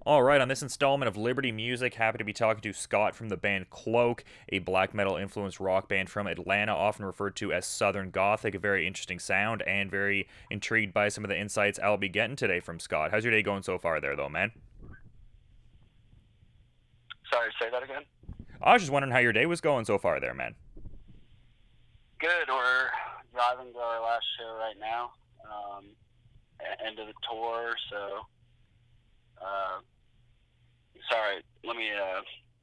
All right, on this installment of Liberty Music, happy to be talking to Scott from the band Cloak, a black metal influenced rock band from Atlanta, often referred to as Southern Gothic. A very interesting sound, and very intrigued by some of the insights I'll be getting today from Scott. How's your day going so far there, though, man? Sorry, say that again. I was just wondering how your day was going so far there, man. Good. We're driving to our last show right now. End of the tour. So, uh, sorry.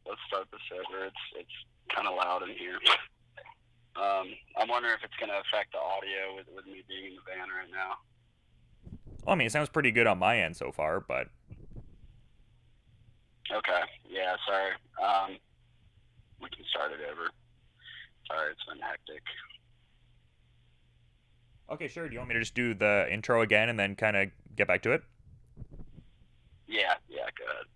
Let's start this over. It's kind of loud in here. I'm wondering if it's going to affect the audio with me being in the van right now. Well, I mean, it sounds pretty good on my end so far, but Okay. Yeah. Sorry. We can start it over. Sorry, it's been hectic. okay, sure. Do you want me to just do the intro again and then kind of get back to it? Yeah. Yeah. Go ahead.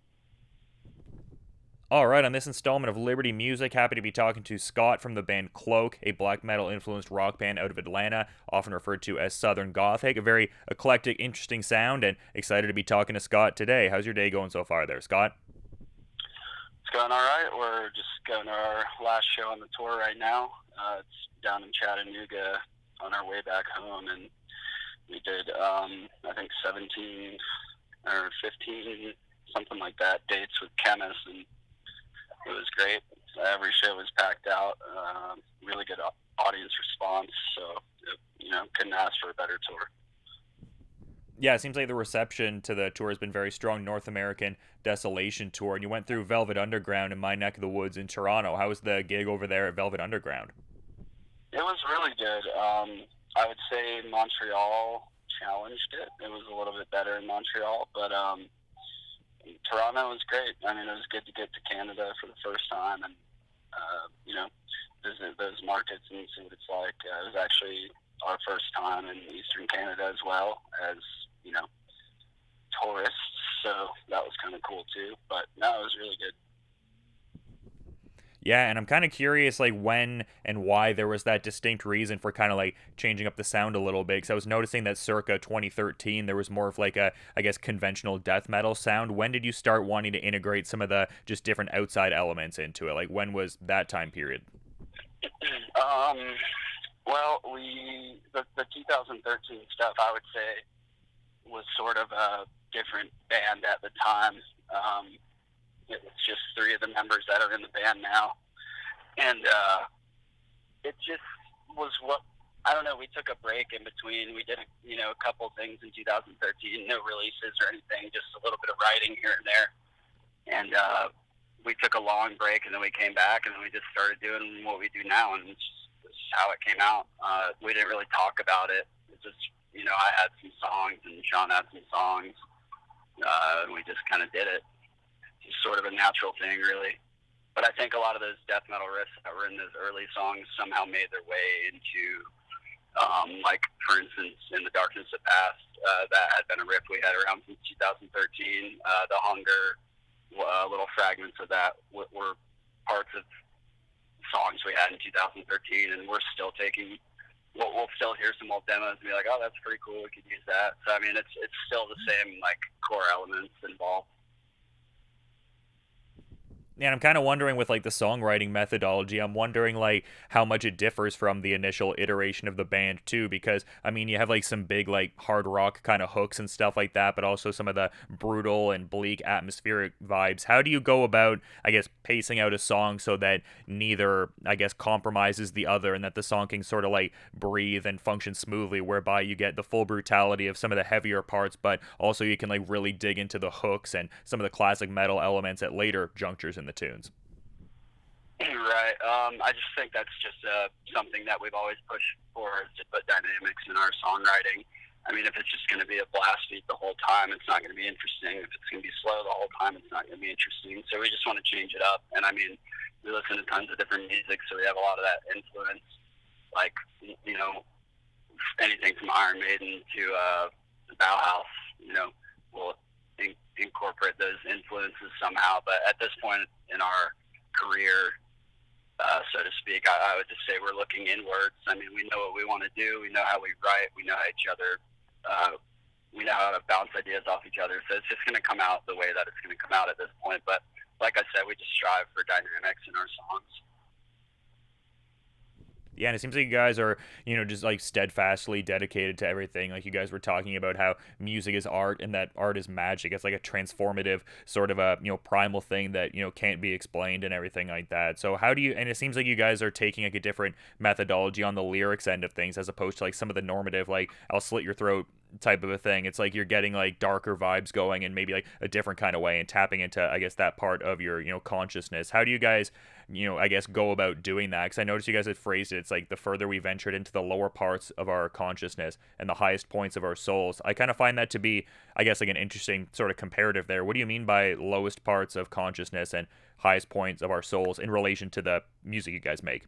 All right, on this installment of Liberty Music, happy to be talking to Scott from the band Cloak, a black metal influenced rock band out of Atlanta, often referred to as Southern Gothic. A very eclectic, interesting sound, and excited to be talking to Scott today. How's your day going so far there, Scott? It's going all right. We're just going to our last show on the tour right now. It's down in Chattanooga on our way back home, and we did, I think, 17 or 15, something like that, dates with chemists, and it was great. Every show was packed out. Really good audience response, so, couldn't ask for a better tour. Yeah, it seems like the reception to the tour has been very strong. North American Desolation Tour, and you went through Velvet Underground in my neck of the woods in Toronto. How was the gig over there at Velvet Underground? It was really good. I would say Montreal challenged it. It was a little bit better in Montreal, but Toronto was great. I mean, it was good to get to Canada for the first time and, visit those markets and see what it's like. It was actually our first time in Eastern Canada as well as, tourists, so that was kind of cool too. But no, it was really good. Yeah, and I'm kind of curious, like, when and why there was that distinct reason for kind of like changing up the sound a little bit. Because I was noticing that circa 2013, there was more of like a, I guess, conventional death metal sound. When did you start wanting to integrate some of the just different outside elements into it? Like, when was that time period? Um, well, the 2013 stuff, I would say, was sort of a different band at the time. It was just three of the members that are in the band now, and it just was what I don't know. We took a break in between. We did a couple things in 2013, no releases or anything, just a little bit of writing here and there, and we took a long break, and then we came back, and then we just started doing what we do now, and it's how it came out. We didn't really talk about it. It just I had some songs, and Sean had some songs, and we just kind of did it. It's sort of a natural thing, really. But I think a lot of those death metal riffs that were in those early songs somehow made their way into, like, for instance, in The Darkness That Past, that had been a riff we had around since 2013. The Hunger, little fragments of that were parts of songs we had in 2013, and we're still taking. We'll still hear some old demos and be like, oh, that's pretty cool. We could use that. So I mean, it's still the same like core elements involved. And I'm kind of wondering with like the songwriting methodology, I'm wondering like how much it differs from the initial iteration of the band too, because I mean you have like some big like hard rock kind of hooks and stuff like that, but also some of the brutal and bleak atmospheric vibes. How do you go about, I guess, pacing out a song so that neither, I guess, compromises the other, and that the song can sort of like breathe and function smoothly, whereby you get the full brutality of some of the heavier parts, but also you can like really dig into the hooks and some of the classic metal elements at later junctures in the tunes. Right. I just think that's just something that we've always pushed for, is to put dynamics in our songwriting. I mean, if it's just going to be a blast beat the whole time, it's not going to be interesting. If it's going to be slow the whole time, it's not going to be interesting. So we just want to change it up. And I mean, we listen to tons of different music, so we have a lot of that influence. Like, anything from Iron Maiden to the Bauhaus, we'll incorporate those influences somehow. But at this point in our career, so to speak, I would just say we're looking inwards. I mean, we know what we want to do. We know how we write. We know how each other we know how to bounce ideas off each other. So it's just going to come out the way that it's going to come out at this point. But like I said, we just strive for dynamics in our songs. Yeah, and it seems like you guys are, just like steadfastly dedicated to everything. Like you guys were talking about how music is art and that art is magic. It's like a transformative sort of a, primal thing that, can't be explained and everything like that. So how do you, and it seems like you guys are taking like a different methodology on the lyrics end of things as opposed to like some of the normative, like I'll slit your throat type of a thing. It's like you're getting like darker vibes going and maybe like a different kind of way and tapping into, I guess, that part of your, consciousness. How do you guys, I guess, go about doing that? Because I noticed you guys had phrased it. It's like the further we ventured into the lower parts of our consciousness and the highest points of our souls. I kind of find that to be, I guess, like an interesting sort of comparative there. What do you mean by lowest parts of consciousness and highest points of our souls in relation to the music you guys make?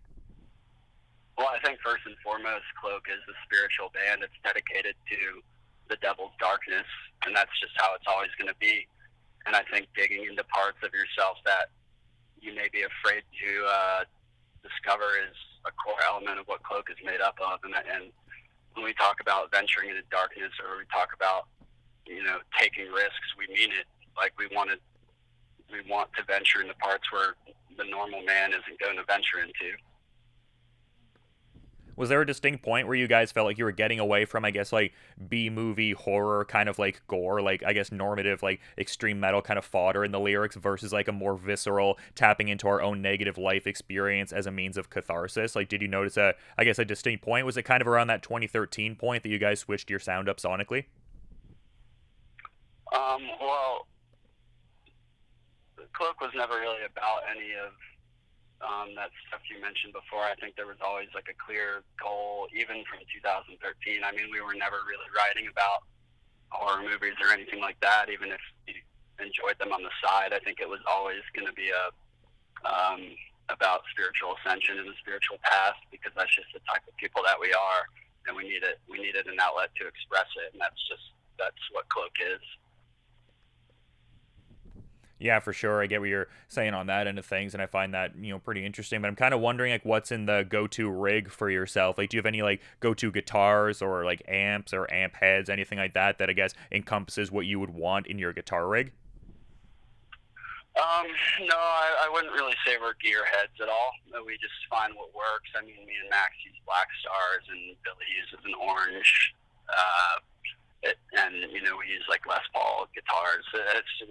Well, I think first and foremost, Cloak is a spiritual band. It's dedicated to the devil's darkness, and that's just how it's always going to be. And I think digging into parts of yourself that you may be afraid to discover is a core element of what Cloak is made up of. And when we talk about venturing into darkness, or we talk about, taking risks, we mean it. Like we want to venture into parts where the normal man isn't going to venture into. Was there a distinct point where you guys felt like you were getting away from, I guess, like B movie horror kind of like gore, like I guess normative, like extreme metal kind of fodder in the lyrics versus like a more visceral tapping into our own negative life experience as a means of catharsis? Like, did you notice I guess, a distinct point? Was it kind of around that 2013 point that you guys switched your sound up sonically? Well, Cloak was never really about any of that stuff you mentioned before. I think there was always like a clear goal, even from 2013. I mean, we were never really writing about horror movies or anything like that, even if we enjoyed them on the side. I think it was always going to be about spiritual ascension and the spiritual path, because that's just the type of people that we are, and we needed an outlet to express it, and that's what Cloak is. Yeah, for sure. I get what you're saying on that end of things, and I find that pretty interesting. But I'm kind of wondering like what's in the go-to rig for yourself. Like, do you have any like go-to guitars or like amps or amp heads, anything like that that I guess encompasses what you would want in your guitar rig? No, I wouldn't really say we're gearheads at all. We just find what works. I mean, me and Max use black stars, and Billy uses an orange. And we use like Les Paul guitars.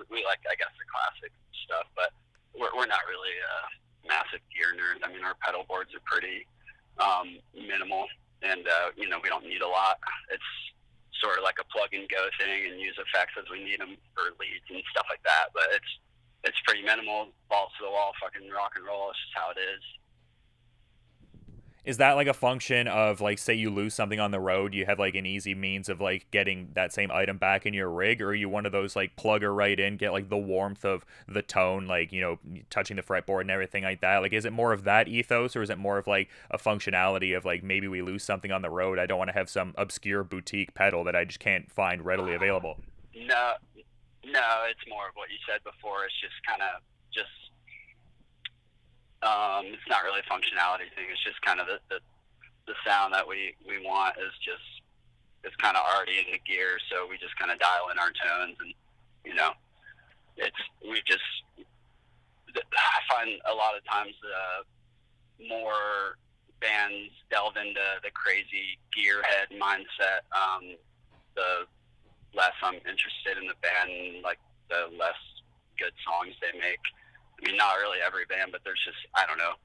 We like, I guess, the classic stuff, but we're not really massive gear nerds. I mean, our pedal boards are pretty minimal, and we don't need a lot. It's sort of like a plug and go thing, and use effects as we need them for leads and stuff like that. But it's pretty minimal, balls to the wall, fucking rock and roll. It's just how it is. Is that like a function of like, say you lose something on the road, you have like an easy means of like getting that same item back in your rig, or are you one of those like plug her right in, get like the warmth of the tone, like touching the fretboard and everything like that? Like, is it more of that ethos, or is it more of like a functionality of like maybe we lose something on the road, I don't want to have some obscure boutique pedal that I just can't find readily available? No, it's more of what you said before. It's just kind of just it's not really a functionality thing. It's just kind of the sound that we want is just, it's kind of already in the gear, so we just kind of dial in our tones, and I find a lot of times more bands delve into the crazy gearhead mindset. The less I'm interested in the band, like the less good songs they make. I mean, not really every band, but there's just, I don't know,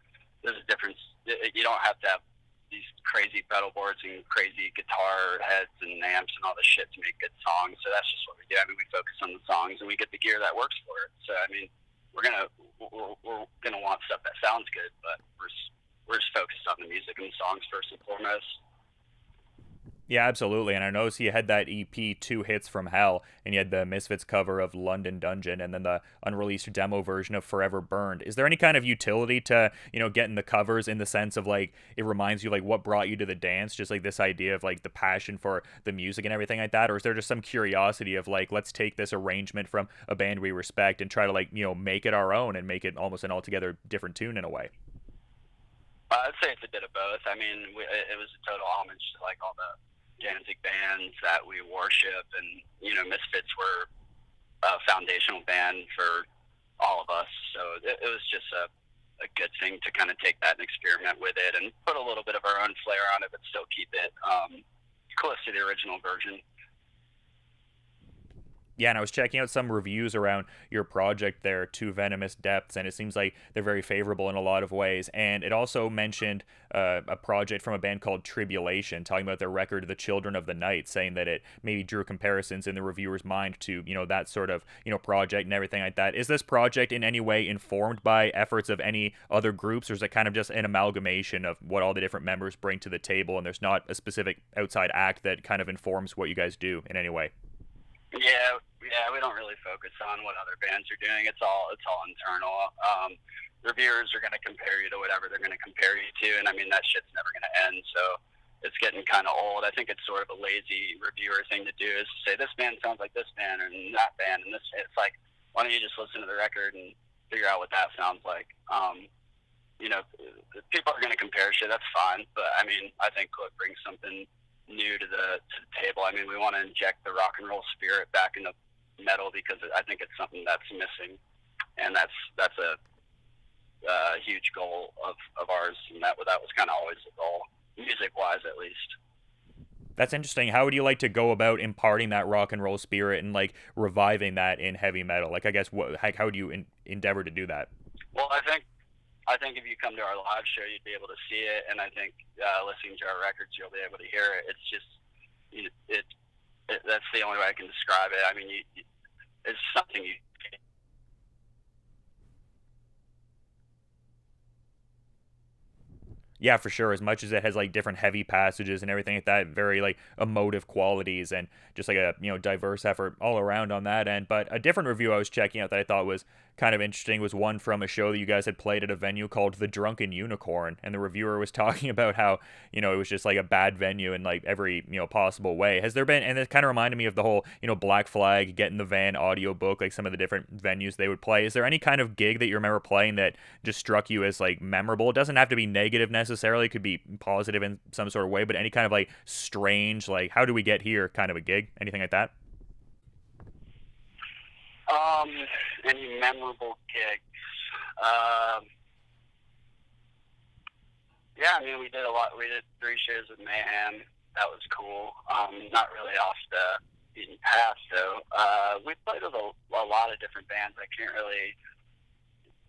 there's a difference. You don't have to have these crazy pedal boards and crazy guitar heads and amps and all this shit to make good songs. So that's just what we do. I mean, we focus on the songs and we get the gear that works for it. So I mean, we're gonna want stuff that sounds good, but we're just focused on the music and the songs first and foremost. Yeah, absolutely. And I noticed you had that EP, Two Hits from Hell, and you had the Misfits cover of London Dungeon, and then the unreleased demo version of Forever Burned. Is there any kind of utility to, getting the covers in the sense of like, it reminds you like what brought you to the dance, just like this idea of like the passion for the music and everything like that? Or is there just some curiosity of like, let's take this arrangement from a band we respect and try to like, make it our own and make it almost an altogether different tune in a way? I'd say it's a bit of both. I mean, it was a total homage to like all the Danzig bands that we worship, and Misfits were a foundational band for all of us. So it was just a good thing to kind of take that and experiment with it and put a little bit of our own flair on it, but still keep it close to the original version. Yeah, and I was checking out some reviews around your project there, Two Venomous Depths, and it seems like they're very favorable in a lot of ways. And it also mentioned a project from a band called Tribulation, talking about their record, The Children of the Night, saying that it maybe drew comparisons in the reviewer's mind to, that sort of, project and everything like that. Is this project in any way informed by efforts of any other groups, or is it kind of just an amalgamation of what all the different members bring to the table, and there's not a specific outside act that kind of informs what you guys do in any way? Yeah, we don't really focus on what other bands are doing. It's all internal. Reviewers are going to compare you to whatever they're going to compare you to, and I mean that shit's never going to end. So it's getting kind of old. I think it's sort of a lazy reviewer thing to do, is to say this band sounds like this band and that band and this. It's like, why don't you just listen to the record and figure out what that sounds like? People are going to compare shit. That's fine, but I mean, I think Cloak brings something new to the table. I mean, we want to inject the rock and roll spirit back into metal because I think it's something that's missing, and that's a huge goal of ours, and that was kind of always the goal, music wise at least. That's interesting. How would you like to go about imparting that rock and roll spirit and like reviving that in heavy metal? Like, I guess how would you endeavor to do that? Well, I think if you come to our live show, you'd be able to see it, and I think listening to our records, you'll be able to hear it. It's just that's the only way I can describe it. I mean, it's something you. Yeah, for sure. As much as it has like different heavy passages and everything like that, very like emotive qualities and just like a diverse effort all around on that end. But a different review I was checking out that I thought was kind of interesting was one from a show that you guys had played at a venue called The Drunken Unicorn, and the reviewer was talking about how it was just like a bad venue in like every possible way. Has there been, and it kind of reminded me of the whole Black Flag, Get in the Van audiobook, like some of the different venues they would play. Is there any kind of gig that you remember playing that just struck you as like memorable? It doesn't have to be negative necessarily, it could be positive in some sort of way, but any kind of like strange, like how do we get here kind of a gig, anything like that? Um, any memorable gigs? Um, yeah, I mean, we did a lot. We did 3 shows with Mayhem. That was cool. Not really off the beaten path, though. We played with a lot of different bands. I can't really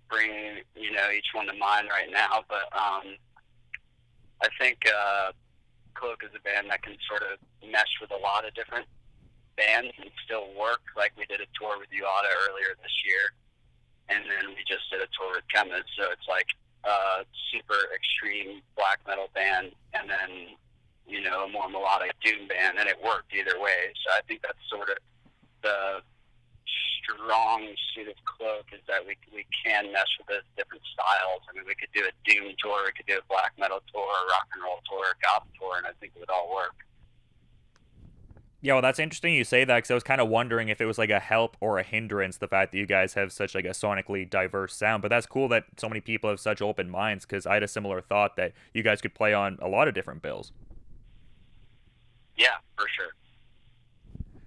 bring each one to mind right now, but I think Cloak is a band that can sort of mesh with a lot of different bands and still work. Like we did a tour with Uada earlier this year, and then we just did a tour with Chemist. So it's like a super extreme black metal band, and then a more melodic doom band, and it worked either way. So I think that's sort of the strong suit of Cloak, is that we can mesh with those different styles. I mean, we could do a doom tour, we could do a black metal tour, a rock and roll tour, a goth tour, and I think it would all work. Yeah, well, that's interesting you say that because I was kind of wondering if it was like a help or a hindrance, the fact that you guys have such like a sonically diverse sound. But that's cool that so many people have such open minds, because I had a similar thought that you guys could play on a lot of different bills. Yeah, for sure.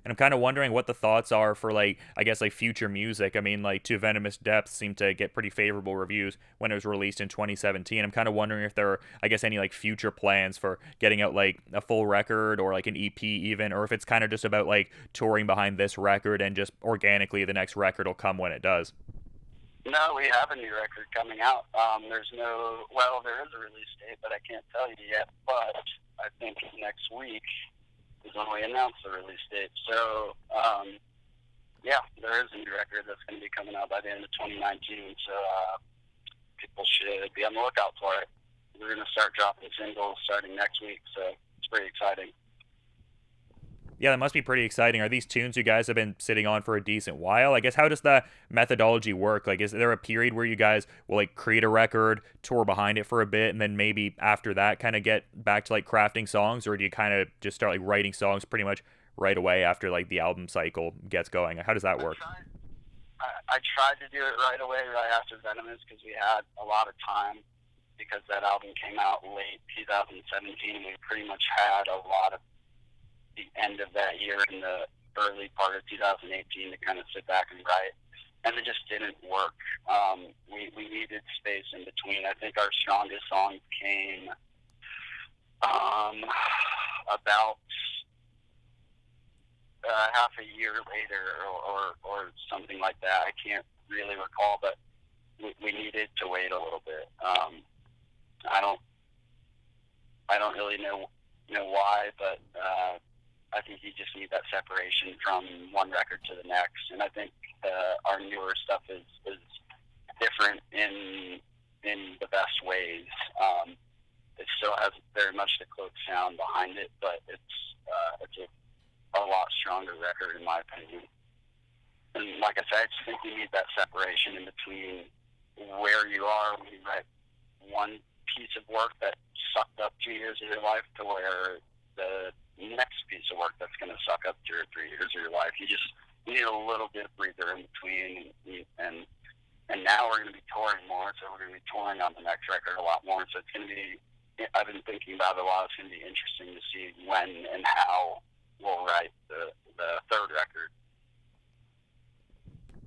And I'm kind of wondering what the thoughts are for like, I guess, like future music. I mean, like Two Venomous Depths seemed to get pretty favorable reviews when it was released in 2017. I'm kind of wondering if there are, I guess, any like future plans for getting out like a full record or like an EP even, or if it's kind of just about like touring behind this record and just organically the next record will come when it does. No, we have a new record coming out. There is a release date, but I can't tell you yet. But I think next week is when we announce the release date. So, yeah, there is a new record that's going to be coming out by the end of 2019. So people should be on the lookout for it. We're going to start dropping singles starting next week, so it's pretty exciting. Yeah, that must be pretty exciting. Are these tunes you guys have been sitting on for a decent while? I guess, how does the methodology work? Like, is there a period where you guys will like create a record, tour behind it for a bit, and then maybe after that kind of get back to like crafting songs, or do you kind of just start like writing songs pretty much right away after like the album cycle gets going? How does that work? I tried to do it right away, right after Venomous, because we had a lot of time, because that album came out late 2017. We pretty much had a lot of the end of that year and the early part of 2018 to kind of sit back and write, and it just didn't work. We needed space in between. I think our strongest songs came about half a year later, or something like that. I can't really recall, but we needed to wait a little bit. I don't really know why, but I think you just need that separation from one record to the next. And I think our newer stuff is different in the best ways. It still has very much the Cloak sound behind it, but it's a lot stronger record in my opinion. And like I said, I just think you need that separation in between where you are when you write one piece of work that sucked up 2 years of your life to where the next piece of work that's going to suck up 2 or 3 years of your life. You need a little bit of breather in between, and now we're going to be touring more, so we're going to be touring on the next record a lot more. So it's going to be, I've been thinking about it a lot. It's going to be interesting to see when and how we'll write the third record.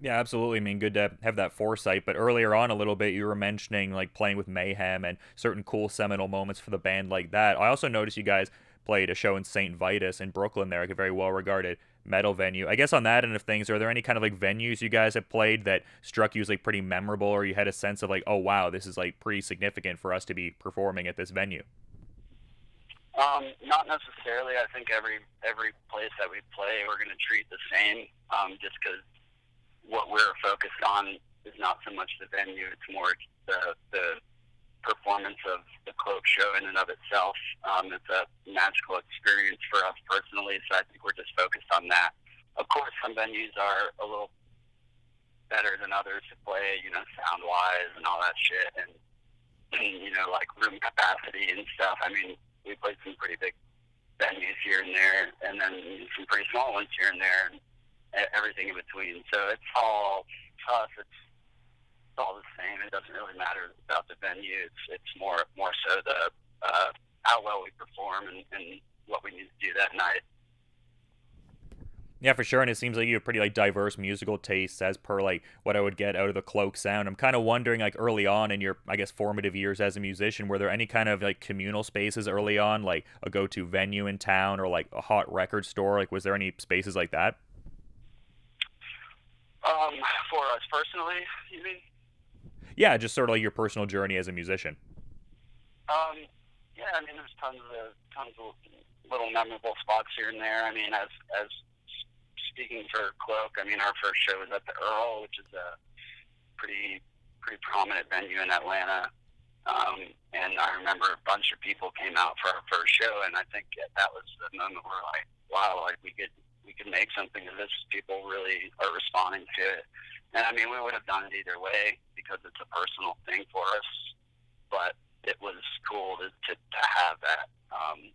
Yeah, absolutely. I mean, good to have that foresight. But earlier on a little bit, you were mentioning like playing with Mayhem and certain cool seminal moments for the band like that. I also noticed you guys played a show in St. Vitus in Brooklyn there, like a very well-regarded metal venue. I guess on that end of things, are there any kind of like venues you guys have played that struck you as like pretty memorable, or you had a sense of like, oh wow, this is like pretty significant for us to be performing at this venue? Not necessarily. I think every place that we play, we're going to treat the same, just because what we're focused on is not so much the venue, it's more the performance of the Cloak show in and of itself. It's a magical experience for us personally, so I think we're just focused on that. Of course, some venues are a little better than others to play, sound-wise and all that shit, and like room capacity and stuff. I mean, we played some pretty big venues here and there, and then some pretty small ones here and there, and everything in between. So it's all tough. It's all the same. It doesn't really matter about the venue. It's more so the how well we perform and what we need to do that night. Yeah, for sure. And it seems like you have pretty like diverse musical tastes as per like what I would get out of the Cloak sound. I'm kind of wondering like early on in your, I guess, formative years as a musician, were there any kind of like communal spaces early on, like a go-to venue in town or like a hot record store? Like, was there any spaces like that? For us personally, you mean? Yeah, just sort of like your personal journey as a musician. Yeah, I mean, there's tons of little memorable spots here and there. I mean, as speaking for Cloak, I mean, our first show was at the Earl, which is a pretty prominent venue in Atlanta. And I remember a bunch of people came out for our first show, and I think that was the moment where like, wow, like we could make something of this. People really are responding to it. And I mean, we would have done it either way because it's a personal thing for us, but it was cool to have that,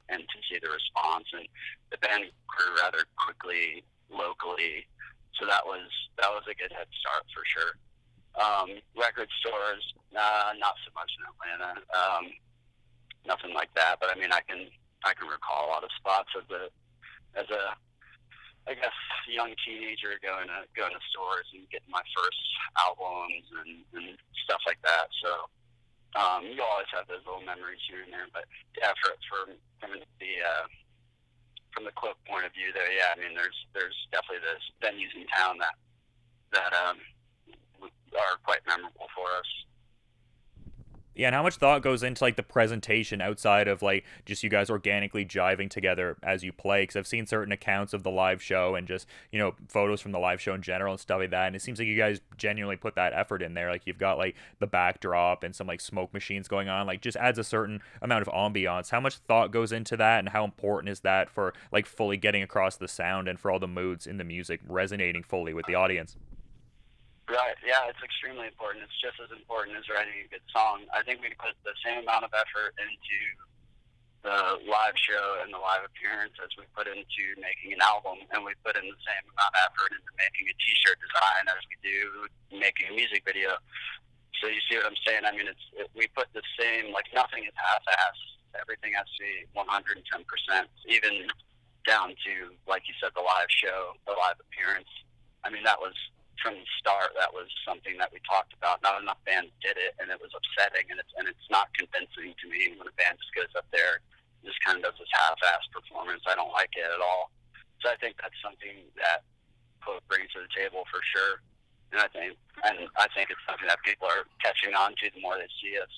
and to see the response. And the band grew rather quickly locally, so that was a good head start for sure. Record stores, not so much in Atlanta, nothing like that. But I mean, I can recall a lot of spots as a I guess young teenager going to stores and getting my first albums and stuff like that. So you always have those little memories here and there. But yeah, from the Cloak point of view, though, yeah, I mean, there's definitely those venues in town that are quite memorable for us. Yeah, and how much thought goes into like the presentation outside of like just you guys organically jiving together as you play? Because I've seen certain accounts of the live show and just photos from the live show in general and stuff like that, and it seems like you guys genuinely put that effort in there. Like you've got like the backdrop and some like smoke machines going on, like just adds a certain amount of ambiance. How much thought goes into that, and how important is that for like fully getting across the sound and for all the moods in the music resonating fully with the audience? Right, yeah, it's extremely important. It's just as important as writing a good song. I think we put the same amount of effort into the live show and the live appearance as we put into making an album, and we put in the same amount of effort into making a t-shirt design as we do making a music video. So you see what I'm saying? I mean, we put the same, like nothing is half-assed. Everything has to be 110%. Even down to, like you said, the live show, the live appearance. I mean, that was from the start. That was something that we talked about. Not enough bands did it, and it was upsetting, and it's not convincing to me when a band just goes up there and just kind of does this half-assed performance. I don't like it at all. So I think that's something that Cloak brings to the table for sure. And I think it's something that people are catching on to the more they see us.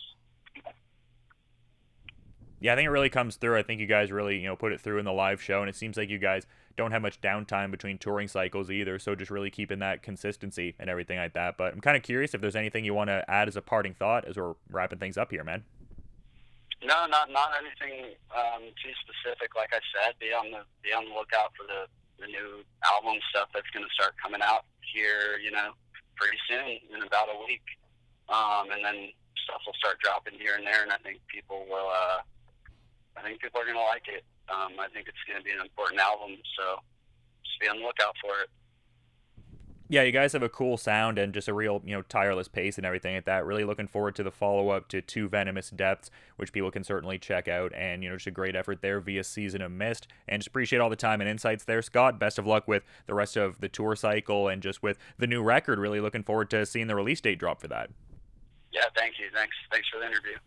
Yeah, I think it really comes through. I think you guys really, put it through in the live show, and it seems like you guys don't have much downtime between touring cycles either. So just really keeping that consistency and everything like that. But I'm kind of curious if there's anything you want to add as a parting thought as we're wrapping things up here, man. No, not anything too specific. Like I said, be on the lookout for the new album stuff that's going to start coming out here, pretty soon, in about a week. And then stuff will start dropping here and there, and I think people will. I think people are going to like it. I think it's going to be an important album, so just be on the lookout for it. Yeah, you guys have a cool sound and just a real, tireless pace and everything like that. Really looking forward to the follow-up to Two Venomous Depths, which people can certainly check out. And, just a great effort there via Season of Mist. And just appreciate all the time and insights there, Scott. Best of luck with the rest of the tour cycle and just with the new record. Really looking forward to seeing the release date drop for that. Yeah, thank you. Thanks for the interview.